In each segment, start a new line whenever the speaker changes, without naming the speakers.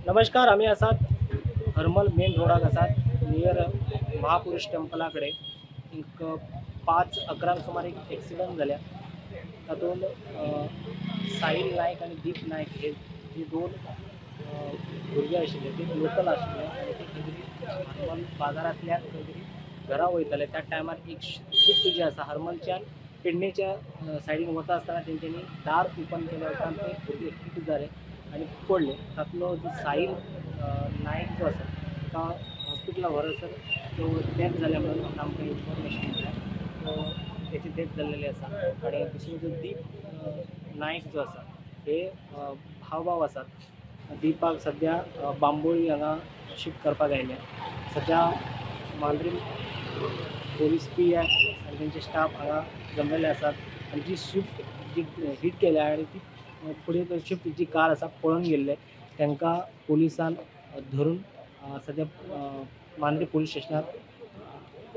नमस्कार, आम्ही असात हरमल मेन रोडाक असात नियर महापुरुष टेम्पलाकडे एक 5:11 सुमारे एक ॲक्सिडंट झाल्या. तातूंत साहिल नायक आणि दीप नायक हे जी दोन भुरगे आशिल्ले ते लोकल आशिल्ले आणि ते खंय तरी हरमल बाजारांतल्यान खंय तरी घरा वयताले. त्या टायमार एक शिफ्ट जी आसा हरमलच्यान पेडणेच्या सायडीन वता आसतना तेंच्यांनी दार ओपन केल्या उपरांत ते भुरगे हिट जाले आणि पडले. तातूंतलो जो साहिल नायक जो आसा ताका हॉस्पिटलाक व्हरसर तो डेथ जाल्या म्हणून आमकां इन्फॉर्मेशन मेळ्ळ्या. तो तेची डेथ जाल्लेली आसा. आणि दुसरो जो दीप नायक जो आसा हे भाव आसात. दीपाक सद्या बांबोळी हांगा शिफ्ट करपाक आयल्या. सद्या मांद्री पोलीस पी आय आणि तेंचे स्टाफ हांगा जमलेले आसात आणि जी शिफ्ट जी हिट केल्या आणि ती फुडें शिफ्ट जी कार आसा पळून गेल्ले तांकां पुलिसान धरून सद्या मांद्रे पुलीस स्टेशनार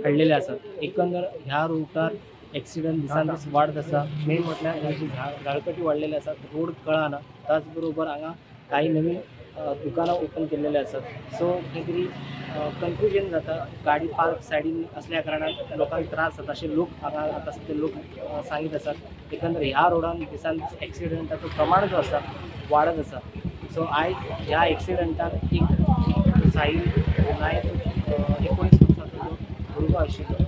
हाडलेले आसात. एकंदर ह्या रुटार ॲक्सिडंट दिसान दीस वाडत आसा. मेन म्हटल्यार ह्याची झाडपटी वाडलेली आसात. रोड कळना. त्याच बरोबर हांगा काही नवीन दुकानां ओपन केल्लेले आसात. सो खंय तरी कन्फ्युजन जाता. गाडी पार्क सायडीन असल्या कारणान लोकांक त्रास जाता अशे लोक हांगा आतां सद्या लोक सांगीत आसात. एकंदर ह्या रोडान दिसान दीस ॲक्सिडंटाचो प्रमाण जो आसा वाडत आसा. सो आयज ह्या ॲक्सिडंटान एक साहिल नायक 19 वर्सांचो जो भुरगो आशिल्लो